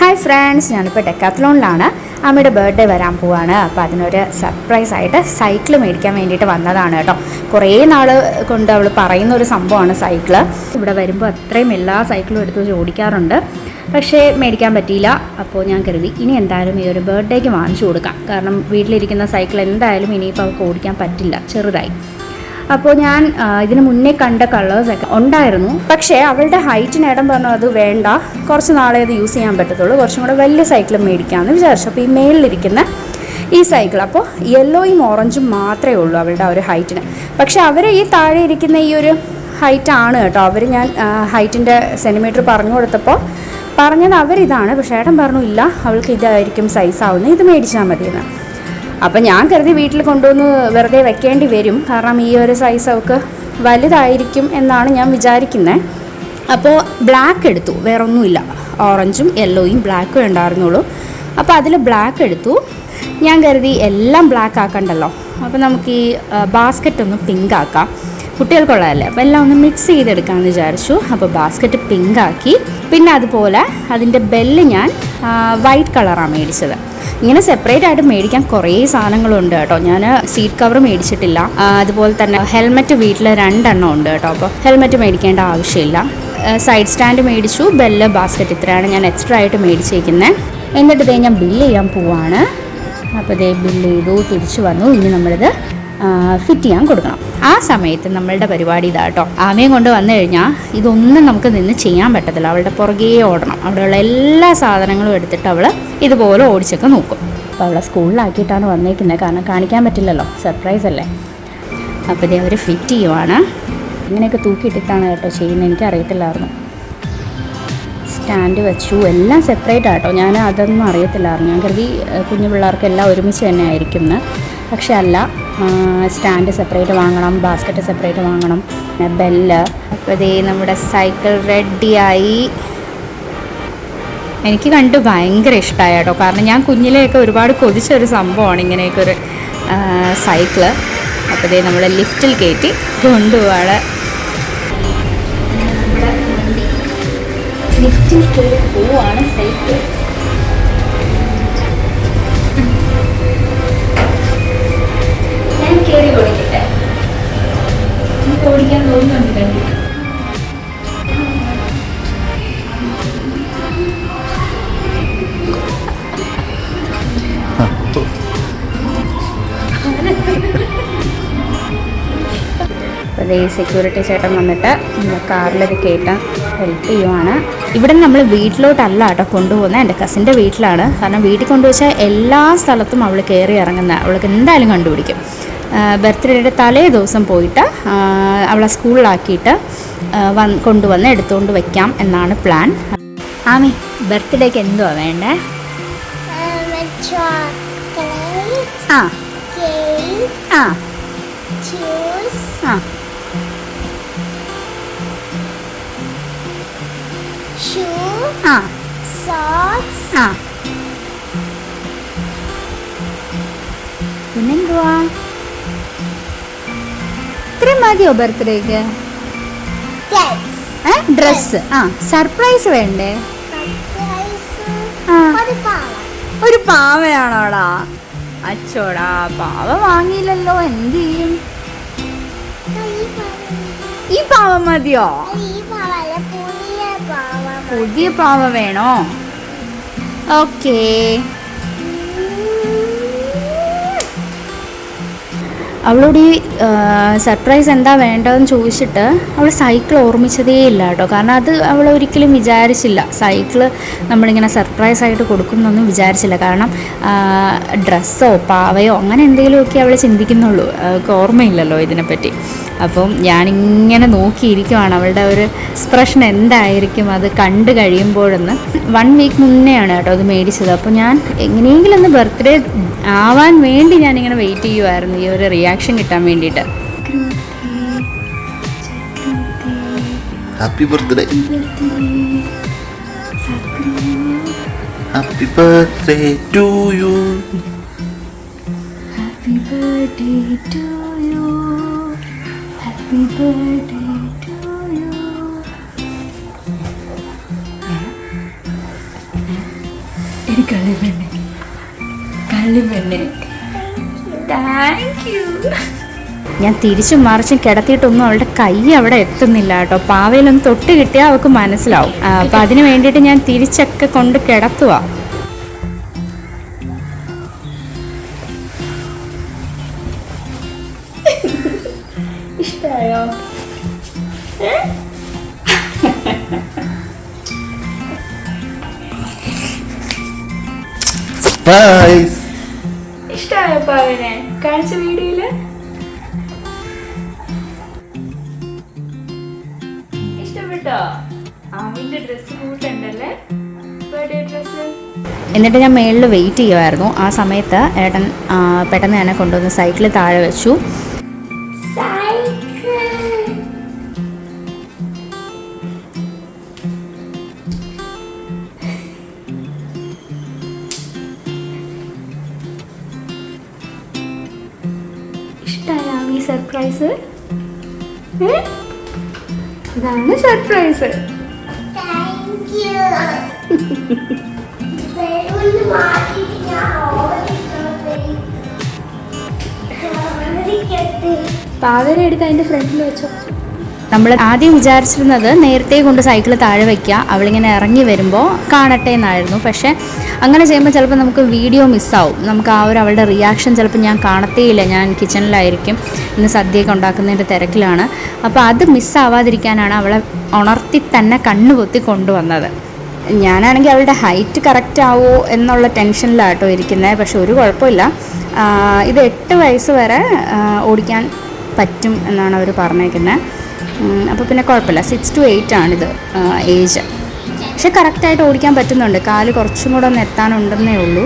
Hi friends, ഞാനിപ്പോൾ ഡെക്കാത്ലോണിലാണ്. അമ്മയുടെ birthday വരാൻ പോവാണ്. അപ്പോൾ അതിനൊരു സർപ്രൈസായിട്ട് സൈക്കിൾ മേടിക്കാൻ വേണ്ടിയിട്ട് വന്നതാണ് കേട്ടോ. കുറേ നാൾ കൊണ്ട് അവൾ പറയുന്ന ഒരു സംഭവമാണ് സൈക്കിള്. ഇവിടെ വരുമ്പോൾ അത്രയും എല്ലാ സൈക്കിളും എടുത്ത് വെച്ച് ഓടിക്കാറുണ്ട്, പക്ഷേ മേടിക്കാൻ പറ്റിയില്ല. അപ്പോൾ ഞാൻ കരുതി ഇനി എന്തായാലും ഈ ഒരു ബർത്ത്ഡേക്ക് വാങ്ങിച്ചു കൊടുക്കാം. കാരണം വീട്ടിലിരിക്കുന്ന സൈക്കിൾ എന്തായാലും ഇനിയിപ്പോൾ അവൾക്ക് ഓടിക്കാൻ പറ്റില്ല, ചെറുതായി. അപ്പോൾ ഞാൻ ഇതിന് മുന്നേ കണ്ട കളേഴ്സൊക്കെ ഉണ്ടായിരുന്നു, പക്ഷേ അവളുടെ ഹൈറ്റിന് ഇടം പറഞ്ഞു അത് വേണ്ട, കുറച്ച് നാളെ അത് യൂസ് ചെയ്യാൻ പറ്റത്തുള്ളൂ, കുറച്ചും കൂടെ വലിയ സൈക്കിൾ മേടിക്കാമെന്ന് വിചാരിച്ചു. അപ്പോൾ ഈ മേളിലിരിക്കുന്ന ഈ സൈക്കിൾ, അപ്പോൾ യെല്ലോയും ഓറഞ്ചും മാത്രമേ ഉള്ളൂ അവളുടെ ആ ഒരു ഹൈറ്റിന്. പക്ഷേ അവർ ഈ താഴെ ഇരിക്കുന്ന ഈ ഒരു ഹൈറ്റാണ് കേട്ടോ. അവർ ഞാൻ ഹൈറ്റിൻ്റെ സെൻറ്റിമീറ്റർ പറഞ്ഞു കൊടുത്തപ്പോൾ പറഞ്ഞത് അവരിതാണ്, പക്ഷേ ഏട്ടൻ പറഞ്ഞു ഇല്ല, അവൾക്ക് ഇതായിരിക്കും സൈസാവുന്നത്, ഇത് മേടിച്ചാൽ മതിയെന്ന്. അപ്പം ഞാൻ കരുതി വീട്ടിൽ കൊണ്ടുവന്ന് വെറുതെ വെക്കേണ്ടി വരും, കാരണം ഈ ഒരു സൈസ് അവൾക്ക് വലുതായിരിക്കും എന്നാണ് ഞാൻ വിചാരിക്കുന്നത്. അപ്പോൾ ബ്ലാക്ക് എടുത്തു, വേറൊന്നുമില്ല, ഓറഞ്ചും യെല്ലോയും ബ്ലാക്കും ഉണ്ടായിരുന്നുള്ളൂ. അപ്പോൾ അതിൽ ബ്ലാക്ക് എടുത്തു. ഞാൻ കരുതി എല്ലാം ബ്ലാക്ക് ആക്കണ്ടല്ലോ, അപ്പോൾ നമുക്ക് ഈ ബാസ്ക്കറ്റ് ഒന്ന് പിങ്ക് ആക്കാം, കുട്ടികൾക്കുള്ളതല്ലേ, അപ്പോൾ എല്ലാം ഒന്ന് മിക്സ് ചെയ്തെടുക്കാമെന്ന് വിചാരിച്ചു. അപ്പോൾ ബാസ്ക്കറ്റ് പിങ്ക് ആക്കി. പിന്നെ അതുപോലെ അതിൻ്റെ ബെല്ല് ഞാൻ വൈറ്റ് കളറാണ് മേടിച്ചത്. ഇങ്ങനെ സെപ്പറേറ്റ് ആയിട്ട് മേടിക്കാൻ കുറേ സാധനങ്ങളുണ്ട് കേട്ടോ. ഞാൻ സീറ്റ് കവർ മേടിച്ചിട്ടില്ല, അതുപോലെ തന്നെ ഹെൽമെറ്റ് വീട്ടിൽ 2 എണ്ണം ഉണ്ട് കേട്ടോ. അപ്പോൾ ഹെൽമെറ്റ് മേടിക്കേണ്ട ആവശ്യമില്ല. സൈഡ് സ്റ്റാൻഡ് മേടിച്ചു, ബെല്ല്, ബാസ്ക്കറ്റ്, ഇത്രയാണ് ഞാൻ എക്സ്ട്രാ ആയിട്ട് മേടിച്ചേക്കുന്നത്. എന്നിട്ട് ഞാൻ ബില്ല് ചെയ്യാൻ പോവാണ്. അപ്പോൾ ബില്ല് ചെയ്തു, തിരിച്ചു വന്നു. ഇനി നമ്മളിത് ഫിറ്റ് ചെയ്യാൻ കൊടുക്കണം. ആ സമയത്ത് നമ്മളുടെ പരിപാടി ഇതാ കേട്ടോ. ആമയും കൊണ്ട് വന്നു കഴിഞ്ഞാൽ ഇതൊന്നും നമുക്ക് നിന്ന് ചെയ്യാൻ പറ്റത്തില്ല, അവളുടെ പുറകെ ഓടണം. അവിടെയുള്ള എല്ലാ സാധനങ്ങളും എടുത്തിട്ട് അവൾ ഇതുപോലെ ഓടിച്ചൊക്കെ നോക്കും. അപ്പോൾ അവളെ സ്കൂളിലാക്കിയിട്ടാണ് വന്നേക്കുന്നത്, കാരണം കാണിക്കാൻ പറ്റില്ലല്ലോ, സർപ്രൈസ് അല്ലേ. അപ്പോൾ അവർ ഫിറ്റ് ചെയ്യുവാണ്. ഇങ്ങനെയൊക്കെ തൂക്കിയിട്ടിട്ടാണ് കേട്ടോ ചെയ്യുന്നത്, എനിക്കറിയത്തില്ലായിരുന്നു. സ്റ്റാൻഡ് വെച്ചു, എല്ലാം സെപ്പറേറ്റ് ആട്ടോ. ഞാൻ അതൊന്നും അറിയത്തില്ലായിരുന്നു, ഞാൻ കരുതി കുഞ്ഞു പിള്ളേർക്കെല്ലാം ഒരുമിച്ച് തന്നെ ആയിരിക്കും എന്ന്. പക്ഷെ അല്ല, സ്റ്റാൻഡ് സെപ്പറേറ്റ് വാങ്ങണം, ബാസ്ക്കറ്റ് സെപ്പറേറ്റ് വാങ്ങണം, പിന്നെ ബെല്ല്. അപ്പോൾ നമ്മുടെ സൈക്കിൾ റെഡിയായി. എനിക്ക് കണ്ട് ഭയങ്കര ഇഷ്ടമായി കേട്ടോ, കാരണം ഞാൻ കുഞ്ഞിലെയൊക്കെ ഒരുപാട് കൊതിച്ചൊരു സംഭവമാണ് ഇങ്ങനെയൊക്കെ ഒരു സൈക്കിള്. അപ്പോൾ നമ്മൾ ലിഫ്റ്റിൽ കയറ്റി കൊണ്ടുപോവാണ്. ലിഫ്റ്റിൽ കയറി പോവാണ് സൈക്കിൾ. ഞാൻ കയറി ഓടിക്കട്ടെ, എനിക്ക് ഓടിക്കാൻ തോന്നുന്നുണ്ട്. അപ്പോൾ സെക്യൂരിറ്റി ചേട്ടൻ വന്നിട്ട് കാറിലത് കയറ്റാൻ ഹെൽപ്പ് ചെയ്യുവാണ്. ഇവിടെ നമ്മൾ വീട്ടിലോട്ടല്ല കേട്ടോ കൊണ്ടുപോകുന്നത്, എൻ്റെ കസിൻ്റെ വീട്ടിലാണ്. കാരണം വീട്ടിൽ കൊണ്ടുവച്ചാൽ എല്ലാ സ്ഥലത്തും അവൾ കയറി ഇറങ്ങുന്ന, അവൾക്ക് എന്തായാലും കണ്ടുപിടിക്കും. ബർത്ത്ഡേയുടെ തലേ ദിവസം പോയിട്ട് അവളെ സ്കൂളിലാക്കിയിട്ട് കൊണ്ടുവന്ന് എടുത്തുകൊണ്ട് വയ്ക്കാം എന്നാണ് പ്ലാൻ. ആമി, ബർത്ത്ഡേക്ക് എന്തുവാ വേണ്ടേ? ആ ആ ആ പിന്നെന്തുവാ? ഇത്രയും മതിയോ ബർത്ത്ഡേക്ക്? ഡ്രസ്. സർപ്രൈസ് വേണ്ടേ? ഒരു പാവയാണോടാ? അച്ചോടാ, പാവ വാങ്ങിയില്ലല്ലോ, എന്ത് ചെയ്യും? ഈ പാവ മതിയോ? പുതിയ പാവ വേണോ? ഓക്കേ. അവളോട് ഈ സർപ്രൈസ് എന്താ വേണ്ടതെന്ന് ചോദിച്ചിട്ട് അവൾ സൈക്കിൾ ഓർമ്മിച്ചതേ ഇല്ല കേട്ടോ. കാരണം അത് അവൾ ഒരിക്കലും വിചാരിച്ചില്ല, സൈക്കിള് നമ്മളിങ്ങനെ സർപ്രൈസായിട്ട് കൊടുക്കുന്നൊന്നും വിചാരിച്ചില്ല. കാരണം ഡ്രസ്സോ പാവയോ അങ്ങനെ എന്തെങ്കിലുമൊക്കെ അവൾ ചിന്തിക്കുന്നുള്ളൂ, അവൾക്ക് ഓർമ്മയില്ലല്ലോ ഇതിനെപ്പറ്റി. അപ്പം ഞാനിങ്ങനെ നോക്കിയിരിക്കുവാണ് അവളുടെ ഒരു എക്സ്പ്രഷൻ എന്തായിരിക്കും അത് കണ്ടു കഴിയുമ്പോഴെന്ന്. 1 വീക്ക് മുന്നെയാണ് കേട്ടോ അത് മേടിച്ചത്. അപ്പോൾ ഞാൻ എങ്ങനെയെങ്കിലും ഒന്ന് ബർത്ത്ഡേ ആവാൻ വേണ്ടി ഞാനിങ്ങനെ വെയിറ്റ് ചെയ്യുമായിരുന്നു, ഈ ഒരു റിയാക്ഷൻ കിട്ടാൻ വേണ്ടിയിട്ട്. Happy birthday, happy birthday to you, happy birthday to you, happy birthday to you. കള്ളിപ്പെണ്ണെ താങ്ക് യു. ഞാൻ തിരിച്ചും മറിച്ചും കിടത്തിയിട്ടൊന്നും അവളുടെ കൈ അവിടെ എത്തുന്നില്ല കേട്ടോ. പാവയിലൊന്ന് തൊട്ട് കിട്ടിയാൽ അവൾക്ക് മനസ്സിലാവും. അപ്പം അതിന് വേണ്ടിയിട്ട് ഞാൻ തിരിച്ചൊക്കെ കൊണ്ട് കിടത്തുക. ഇഷ്ടമായോ? ഇഷ്ടമായോ പാവനെ കാണിച്ച വീഡിയോയില്? ഇഷ്ടപ്പെട്ടോ? അവന്റെ ഡ്രസ്സ് കൂട്ടുണ്ടല്ലേ, ബർത്ത്ഡേ ഡ്രസ്സ്. എന്നിട്ട് ഞാൻ മേളിൽ വെയിറ്റ് ചെയ്യുമായിരുന്നു. ആ സമയത്ത് ഏട്ടൻ പെട്ടെന്ന് തന്നെ കൊണ്ടുവന്ന് സൈക്കിൾ താഴെ വെച്ചു. ഇഷ്ടമായോ ഈ സർപ്രൈസ്? ഇതാണ് സർപ്രൈസ്. പാവനെ എടുത്ത് അതിന്റെ ഫ്രണ്ടിൽ വെച്ചോ. നമ്മൾ ആദ്യം വിചാരിച്ചിരുന്നത് നേരത്തെ കൊണ്ട് സൈക്കിൾ താഴെ വയ്ക്കുക, അവളിങ്ങനെ ഇറങ്ങി വരുമ്പോൾ കാണട്ടെ എന്നായിരുന്നു. പക്ഷേ അങ്ങനെ ചെയ്യുമ്പോൾ ചിലപ്പോൾ നമുക്ക് വീഡിയോ മിസ്സാവും. നമുക്ക് ആ ഒരു അവളുടെ റിയാക്ഷൻ ചിലപ്പോൾ ഞാൻ കാണത്തേയില്ല. ഞാൻ കിച്ചണിലായിരിക്കും, ഇന്ന് സദ്യയൊക്കെ ഉണ്ടാക്കുന്നതിൻ്റെ തിരക്കിലാണ്. അപ്പോൾ അത് മിസ്സാവാതിരിക്കാനാണ് അവളെ ഉണർത്തി തന്നെ കണ്ണുപൊത്തി കൊണ്ടുവന്നത്. ഞാനാണെങ്കിൽ അവളുടെ ഹൈറ്റ് കറക്റ്റ് ആവുമോ എന്നുള്ള ടെൻഷനിലാട്ടോ ഇരിക്കുന്നത്. പക്ഷെ ഒരു കുഴപ്പമില്ല. ഇത് 8 വയസ്സ് വരെ ഓടിക്കാൻ പറ്റും എന്നാണ് അവർ പറഞ്ഞേക്കുന്നത്. അപ്പോൾ പിന്നെ കുഴപ്പമില്ല. 6 to 8 ആണിത് ഏജ്. പക്ഷെ കറക്റ്റായിട്ട് ഓടിക്കാൻ പറ്റുന്നുണ്ട്. കാല് കുറച്ചും കൂടെ ഒന്ന് എത്താനുണ്ടെന്നേ ഉള്ളൂ.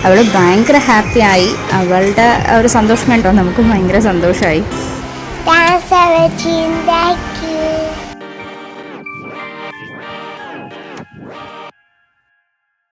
അവൾ ഭയങ്കര ഹാപ്പിയായി. അവളുടെ ഒരു സന്തോഷം കണ്ടോ നമുക്കും ഭയങ്കര സന്തോഷമായി.